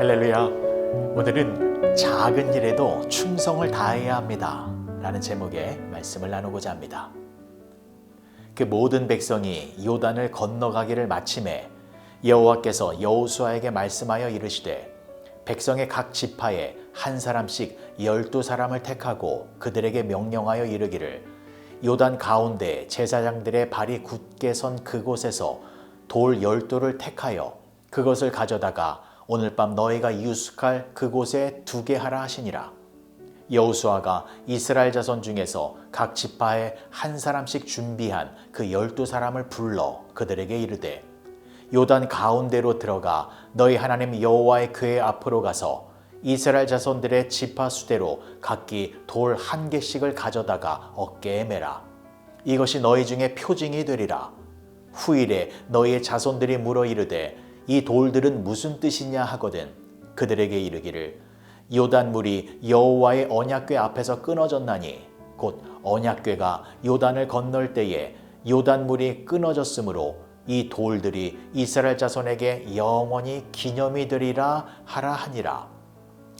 할렐루야. 오늘은 작은 일에도 충성을 다해야 합니다 라는 제목의 말씀을 나누고자 합니다. 그 모든 백성이 요단을 건너가기를 마침에 여호와께서 여호수아에게 말씀하여 이르시되 백성의 각 지파에 한 사람씩 12사람을 택하고 그들에게 명령하여 이르기를 요단 가운데 제사장들의 발이 굳게 선 그곳에서 돌 12돌을 택하여 그것을 가져다가 오늘 밤 너희가 유숙할 그곳에 두게 하라 하시니라. 여호수아가 이스라엘 자손 중에서 각 지파에 한 사람씩 준비한 그 12사람을 불러 그들에게 이르되 요단 가운데로 들어가 너희 하나님 여호와의 궤 앞으로 가서 이스라엘 자손들의 지파 수대로 각기 돌 1개씩을 가져다가 어깨에 매라. 이것이 너희 중에 표징이 되리라. 후일에 너희의 자손들이 물어 이르되 이 돌들은 무슨 뜻이냐 하거든 그들에게 이르기를 요단물이 여호와의 언약궤 앞에서 끊어졌나니 곧 언약궤가 요단을 건널 때에 요단물이 끊어졌으므로 이 돌들이 이스라엘 자손에게 영원히 기념이 되리라 하라 하니라.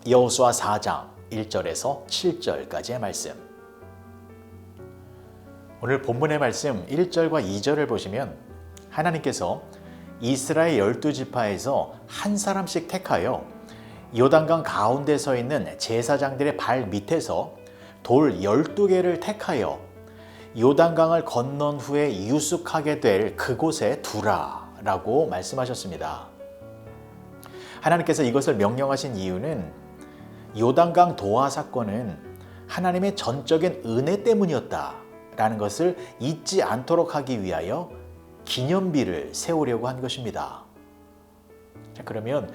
여호수아 4장 1절에서 7절까지의 말씀. 오늘 본문의 말씀 1절과 2절을 보시면 하나님께서 이스라엘 12지파에서 한 사람씩 택하여 요단강 가운데 서 있는 제사장들의 발 밑에서 돌 12개를 택하여 요단강을 건넌 후에 유숙하게 될 그곳에 두라 라고 말씀하셨습니다. 하나님께서 이것을 명령하신 이유는 요단강 도하 사건은 하나님의 전적인 은혜 때문이었다 라는 것을 잊지 않도록 하기 위하여 기념비를 세우려고 한 것입니다. 자, 그러면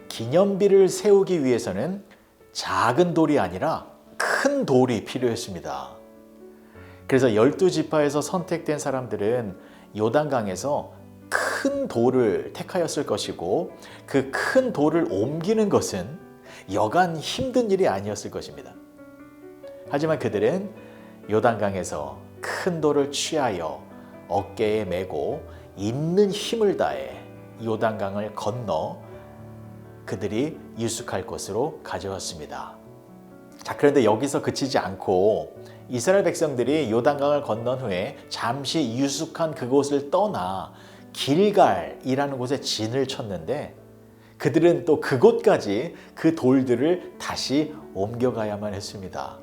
기념비를 세우기 위해서는 작은 돌이 아니라 큰 돌이 필요했습니다. 그래서 12지파에서 선택된 사람들은 요단강에서 큰 돌을 택하였을 것이고 그 큰 돌을 옮기는 것은 여간 힘든 일이 아니었을 것입니다. 하지만 그들은 요단강에서 큰 돌을 취하여 어깨에 메고 있는 힘을 다해 요단강을 건너 그들이 유숙할 곳으로 가져왔습니다. 자, 그런데 여기서 그치지 않고 이스라엘 백성들이 요단강을 건넌 후에 잠시 유숙한 그곳을 떠나 길갈이라는 곳에 진을 쳤는데 그들은 또 그곳까지 그 돌들을 다시 옮겨가야만 했습니다.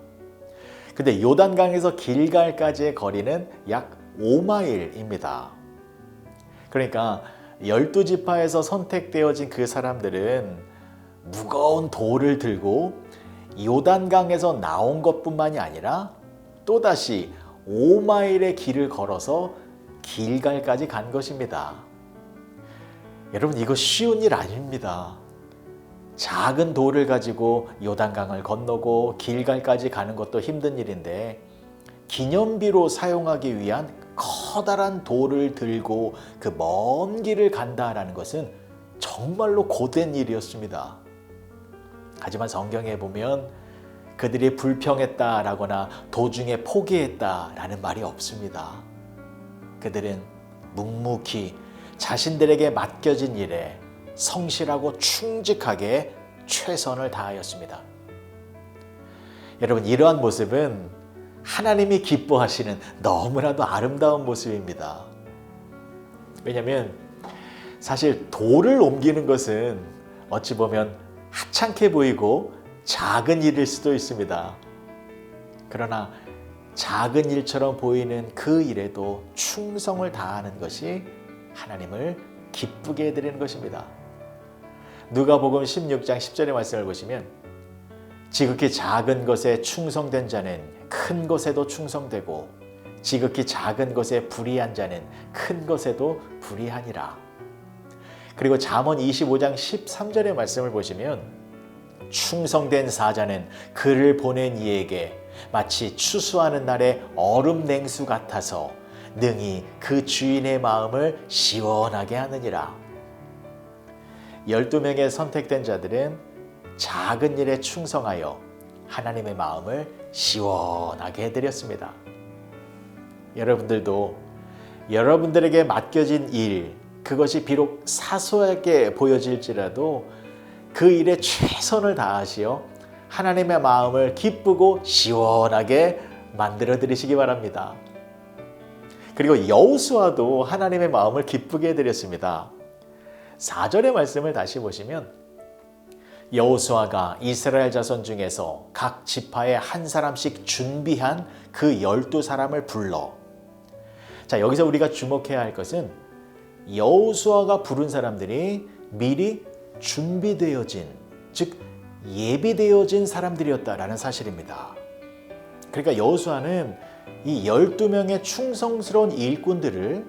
근데 요단강에서 길갈까지의 거리는 약 5마일입니다. 그러니까 12지파에서 선택되어진 그 사람들은 무거운 돌을 들고 요단강에서 나온 것뿐만이 아니라 또다시 5마일의 길을 걸어서 길갈까지 간 것입니다. 여러분, 이거 쉬운 일 아닙니다. 작은 돌을 가지고 요단강을 건너고 길갈까지 가는 것도 힘든 일인데 기념비로 사용하기 위한 커다란 돌을 들고 그 먼 길을 간다라는 것은 정말로 고된 일이었습니다. 하지만 성경에 보면 그들이 불평했다라거나 도중에 포기했다라는 말이 없습니다. 그들은 묵묵히 자신들에게 맡겨진 일에 성실하고 충직하게 최선을 다하였습니다. 여러분, 이러한 모습은 하나님이 기뻐하시는 너무나도 아름다운 모습입니다. 왜냐하면 사실 돌을 옮기는 것은 어찌 보면 하찮게 보이고 작은 일일 수도 있습니다. 그러나 작은 일처럼 보이는 그 일에도 충성을 다하는 것이 하나님을 기쁘게 해드리는 것입니다. 누가복음 16장 10절의 말씀을 보시면 지극히 작은 것에 충성된 자는 큰 것에도 충성되고 지극히 작은 것에 불의한 자는 큰 것에도 불의하니라. 그리고 잠언 25장 13절의 말씀을 보시면 충성된 사자는 그를 보낸 이에게 마치 추수하는 날의 얼음 냉수 같아서 능히 그 주인의 마음을 시원하게 하느니라. 12명의 선택된 자들은 작은 일에 충성하여 하나님의 마음을 시원하게 해드렸습니다. 여러분들도 여러분들에게 맡겨진 일, 그것이 비록 사소하게 보여질지라도 그 일에 최선을 다하시어 하나님의 마음을 기쁘고 시원하게 만들어 드리시기 바랍니다. 그리고 여호수아도 하나님의 마음을 기쁘게 해드렸습니다. 4절의 말씀을 다시 보시면 여호수아가 이스라엘 자손 중에서 각 지파에 한 사람씩 준비한 그 12사람을 불러. 자, 여기서 우리가 주목해야 할 것은 여호수아가 부른 사람들이 미리 준비되어진, 즉 예비되어진 사람들이었다라는 사실입니다. 그러니까 여호수아는 이 12명의 충성스러운 일꾼들을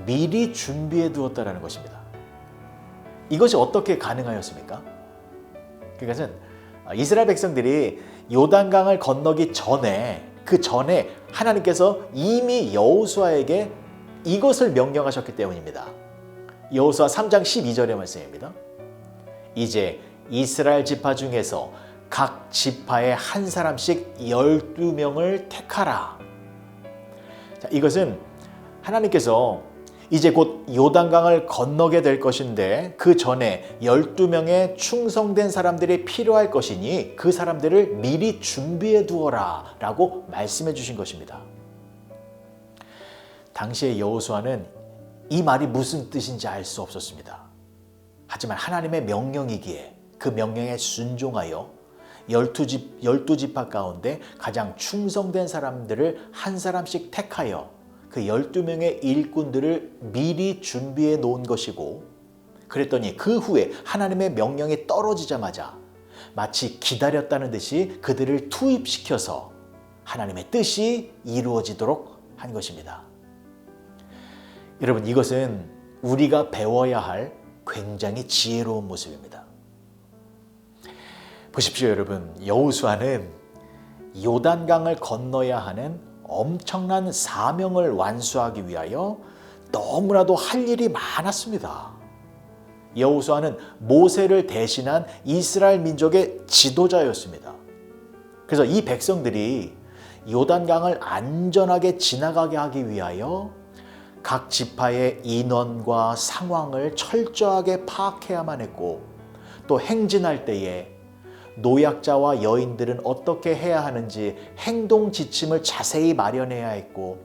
미리 준비해 두었다라는 것입니다. 이것이 어떻게 가능하였습니까? 그것은 이스라엘 백성들이 요단강을 건너기 전에, 그 전에 하나님께서 이미 여호수아에게 이것을 명령하셨기 때문입니다. 여호수아 3장 12절의 말씀입니다. 이제 이스라엘 지파 중에서 각 지파에 한 사람씩 12명을 택하라. 자, 이것은 하나님께서 이제 곧 요단강을 건너게 될 것인데 그 전에 12명의 충성된 사람들이 필요할 것이니 그 사람들을 미리 준비해 두어라 라고 말씀해 주신 것입니다. 당시의 여호수아는 이 말이 무슨 뜻인지 알 수 없었습니다. 하지만 하나님의 명령이기에 그 명령에 순종하여 12지파 가운데 가장 충성된 사람들을 한 사람씩 택하여 그 12명의 일꾼들을 미리 준비해 놓은 것이고, 그랬더니 그 후에 하나님의 명령이 떨어지자마자 마치 기다렸다는 듯이 그들을 투입시켜서 하나님의 뜻이 이루어지도록 한 것입니다. 여러분, 이것은 우리가 배워야 할 굉장히 지혜로운 모습입니다. 보십시오, 여러분. 여호수아는 요단강을 건너야 하는 엄청난 사명을 완수하기 위하여 너무나도 할 일이 많았습니다. 여호수아는 모세를 대신한 이스라엘 민족의 지도자였습니다. 그래서 이 백성들이 요단강을 안전하게 지나가게 하기 위하여 각 지파의 인원과 상황을 철저하게 파악해야만 했고, 또 행진할 때에 노약자와 여인들은 어떻게 해야 하는지 행동 지침을 자세히 마련해야 했고,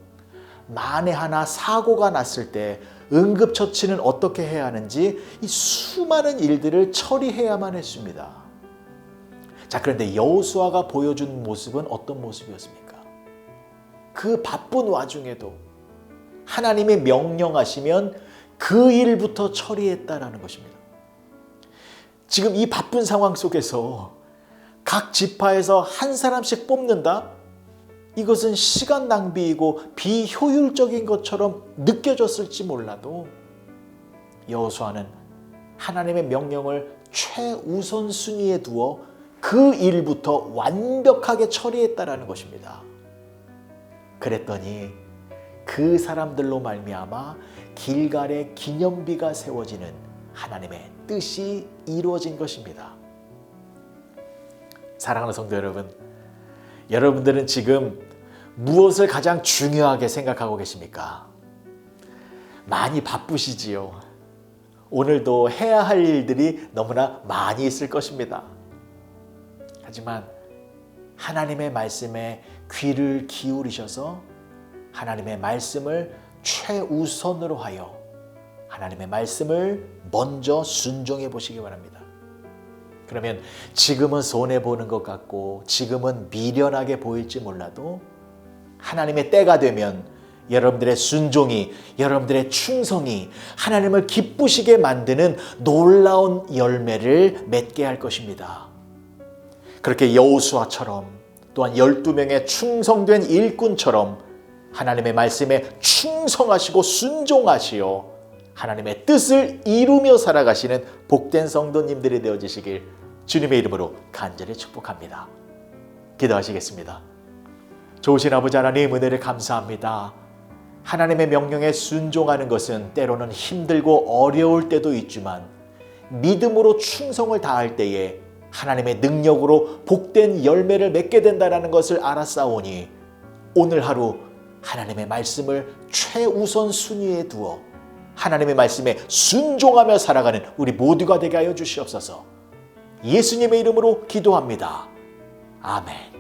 만에 하나 사고가 났을 때 응급처치는 어떻게 해야 하는지 이 수많은 일들을 처리해야만 했습니다. 자, 그런데 여호수아가 보여준 모습은 어떤 모습이었습니까? 그 바쁜 와중에도 하나님이 명령하시면 그 일부터 처리했다라는 것입니다. 지금 이 바쁜 상황 속에서 각 지파에서 한 사람씩 뽑는다? 이것은 시간 낭비이고 비효율적인 것처럼 느껴졌을지 몰라도 여호수아는 하나님의 명령을 최우선 순위에 두어 그 일부터 완벽하게 처리했다라는 것입니다. 그랬더니 그 사람들로 말미암아 길갈의 기념비가 세워지는 하나님의 뜻이 이루어진 것입니다. 사랑하는 성도 여러분, 여러분들은 지금 무엇을 가장 중요하게 생각하고 계십니까? 많이 바쁘시지요. 오늘도 해야 할 일들이 너무나 많이 있을 것입니다. 하지만 하나님의 말씀에 귀를 기울이셔서 하나님의 말씀을 최우선으로 하여 하나님의 말씀을 먼저 순종해 보시기 바랍니다. 그러면 지금은 손해보는 것 같고 지금은 미련하게 보일지 몰라도 하나님의 때가 되면 여러분들의 순종이, 여러분들의 충성이 하나님을 기쁘시게 만드는 놀라운 열매를 맺게 할 것입니다. 그렇게 여호수아처럼 또한 12명의 충성된 일꾼처럼 하나님의 말씀에 충성하시고 순종하시어 하나님의 뜻을 이루며 살아가시는 복된 성도님들이 되어지시길 주님의 이름으로 간절히 축복합니다. 기도하시겠습니다. 좋으신 아버지 하나님, 은혜를 감사합니다. 하나님의 명령에 순종하는 것은 때로는 힘들고 어려울 때도 있지만 믿음으로 충성을 다할 때에 하나님의 능력으로 복된 열매를 맺게 된다는 것을 알았사오니 오늘 하루 하나님의 말씀을 최우선 순위에 두어 하나님의 말씀에 순종하며 살아가는 우리 모두가 되게 하여 주시옵소서. 예수님의 이름으로 기도합니다. 아멘.